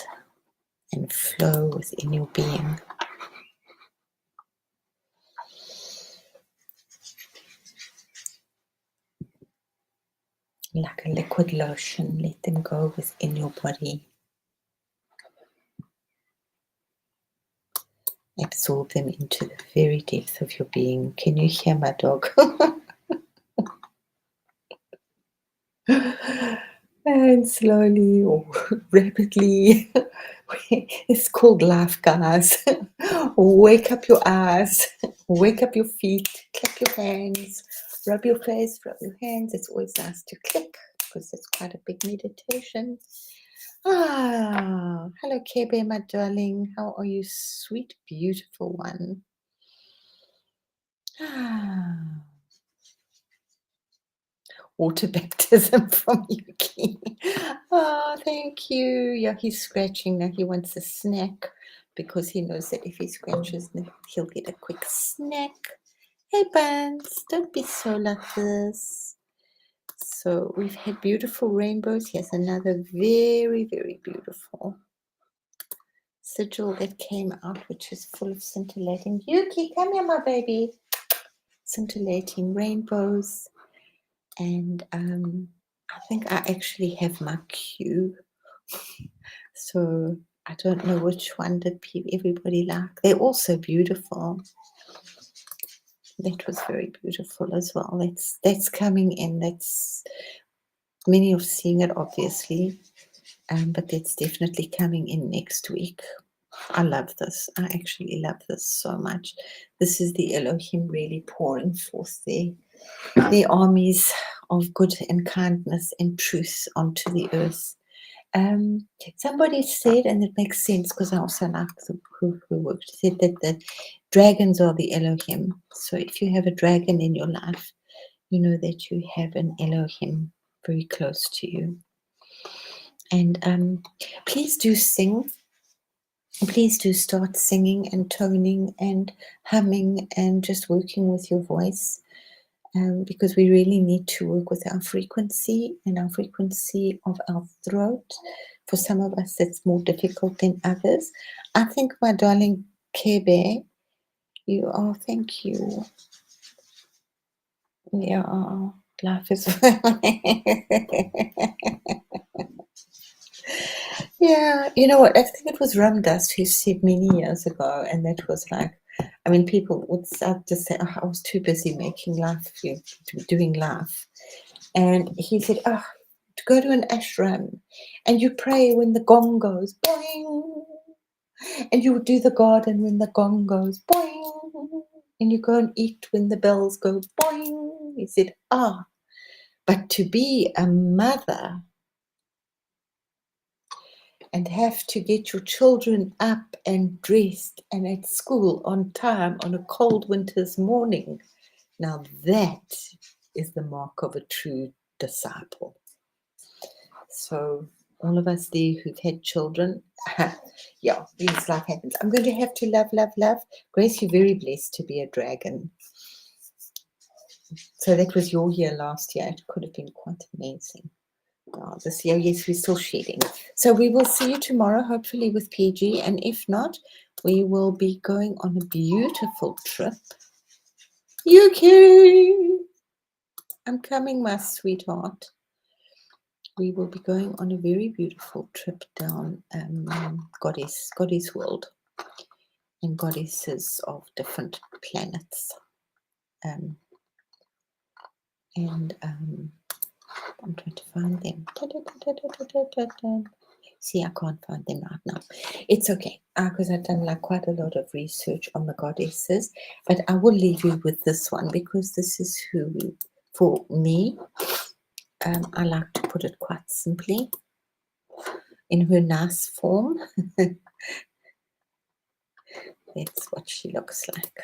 [SPEAKER 1] and flow within your being. Like a liquid lotion, let them go within your body. Absorb them into the very depth of your being. Can you hear my dog? And slowly or rapidly, it's called life, guys. Wake up your eyes, wake up your feet, clap your hands, rub your face, rub your hands. It's always nice to click because it's quite a big meditation. Hello, Kebe, my darling. How are you, sweet, beautiful one? Water baptism from Yuki. Thank you. Yeah, he's scratching now. He wants a snack because he knows that if he scratches, he'll get a quick snack. Hey, Buns, don't be so like this. So we've had beautiful rainbows. Here's another very, very beautiful sigil that came out, which is full of scintillating. Yuki, come here, my baby. Scintillating rainbows. And I think I actually have my cue. So I don't know which one did everybody like. They're also beautiful. That was very beautiful as well. That's coming in. That's many of seeing it, obviously. But that's definitely coming in next week. I love this. I actually love this so much. This is the Elohim really pouring forth the armies of good and kindness and truth onto the earth. Somebody said, and it makes sense because I also like who worked, said that the dragons are the Elohim. So if you have a dragon in your life, you know that you have an Elohim very close to you. And please do sing. Please do start singing and toning and humming and just working with your voice, because we really need to work with our frequency and our frequency of our throat. For some of us, it's more difficult than others. I think, my darling Kebe, you are, thank you. Yeah, life is... Yeah, you know what? I think it was Ram Dass who said many years ago, and that was like, I mean, people would start to say, oh, I was too busy making life, doing life. And he said, to go to an ashram and you pray when the gong goes, boing. And you do the garden when the gong goes, boing. And you go and eat when the bells go, boing. He said, but to be a mother and have to get your children up and dressed and at school on time on a cold winter's morning, now that is the mark of a true disciple. So all of us there who've had children, yeah, these life happens. I'm going to have to love. Grace, you're very blessed to be a dragon. So that was your year last year. It could have been quite amazing. This year, yes, we're still shedding. So we will see you tomorrow, hopefully with PG. And if not, we will be going on a beautiful trip. UK! I'm coming, my sweetheart. We will be going on a very beautiful trip down Goddess World and goddesses of different planets. And I'm trying to find them. See, I can't find them out now. It's okay, because I've done like quite a lot of research on the goddesses, but I will leave you with this one because this is who, for me, I like to put it quite simply, in her nice form. That's what she looks like.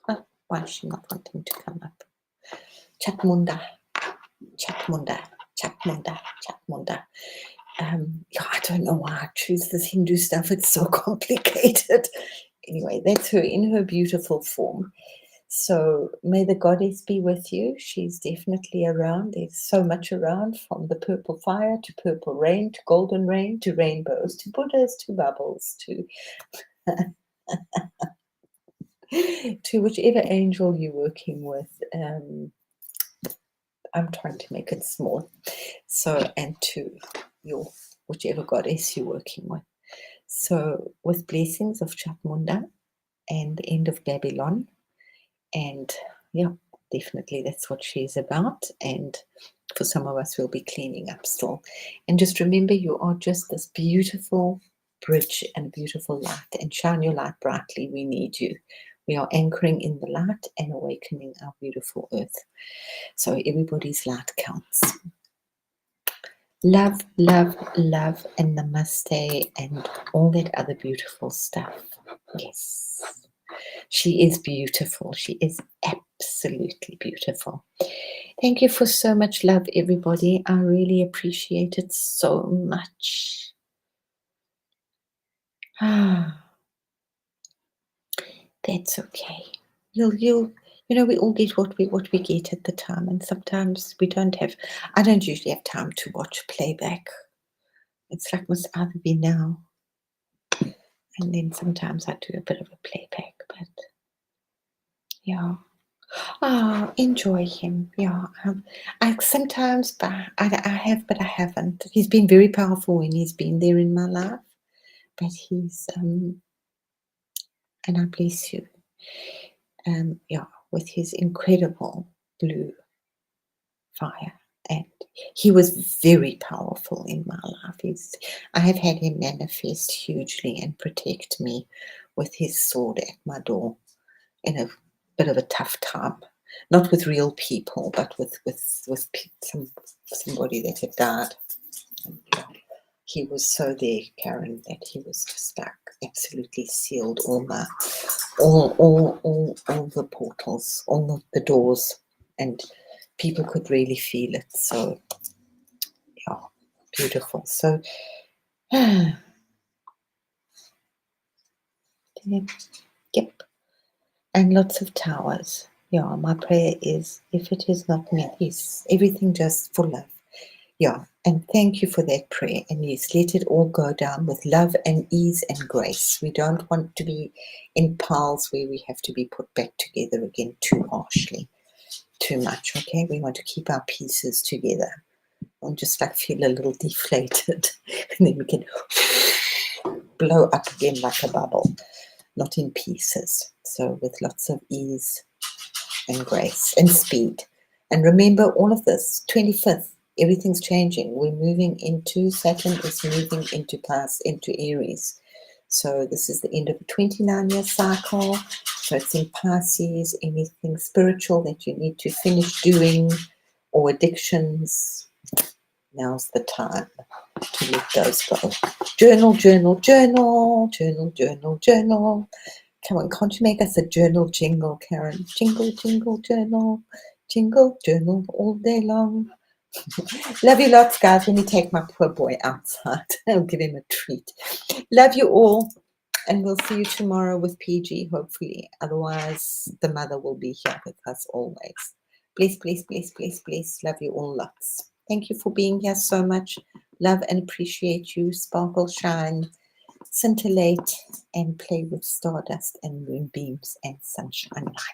[SPEAKER 1] Oh, why is she not wanting to come up? Chatmunda, Chatmunda, Chatmunda, Chatmunda. Yeah, I don't know why I choose this Hindu stuff. It's so complicated. Anyway, that's her in her beautiful form. So may the goddess be with you. She's definitely around. There's so much around, from the purple fire to purple rain to golden rain to rainbows to Buddhas to bubbles to to whichever angel you're working with. I'm trying to make it small. So, and to your whichever goddess you're working with. So, with blessings of Chatmunda and the end of Babylon, and yeah, definitely that's what she's about. And for some of us, we'll be cleaning up still. And just remember, you are just this beautiful bridge and beautiful light, and shine your light brightly. We need you. We are anchoring in the light and awakening our beautiful earth. So everybody's light counts. Love, love, love, and namaste, and all that other beautiful stuff. Yes. She is beautiful. She is absolutely beautiful. Thank you for so much love, everybody. I really appreciate it so much. That's okay. We all get what we get at the time, and sometimes we don't have. I don't usually have time to watch playback. It's like must either be now, and then sometimes I do a bit of a playback. But yeah. Enjoy him. Yeah, I sometimes, but I have, but I haven't. He's been very powerful when he's been there in my life, but he's and I bless you. Yeah, with his incredible blue fire, and he was very powerful in my life. I have had him manifest hugely and protect me with his sword at my door in a bit of a tough time. Not with real people, but with somebody that had died. And, yeah, he was so there, Karen, that he was just like absolutely sealed all the portals, all the doors, and people could really feel it. So yeah, beautiful. So yep, and lots of towers. Yeah, my prayer is, if it is not me, yes, everything just for love. Yeah, and thank you for that prayer. And yes, let it all go down with love and ease and grace. We don't want to be in piles where we have to be put back together again too harshly, too much, okay? We want to keep our pieces together and just like feel a little deflated. And then we can blow up again like a bubble, not in pieces. So with lots of ease and grace and speed. And remember all of this, 25th, everything's changing. We're moving into, Saturn is moving into Aries. So this is the end of a 29-year cycle. So it's in Pisces, anything spiritual that you need to finish doing or addictions, now's the time to let those go. Journal, journal, journal, journal, journal, journal. Come on, can't you make us a journal jingle, Karen? Jingle, jingle, journal, jingle, journal all day long. Love you lots, guys. Let me take my poor boy outside. I'll give him a treat. Love you all, and we'll see you tomorrow with PG, hopefully. Otherwise, the mother will be here with us always. Bless, bless, bless, bless, bless. Love you all lots. Thank you for being here so much. Love and appreciate you. Sparkle, shine, scintillate, and play with stardust and moonbeams and sunshine light.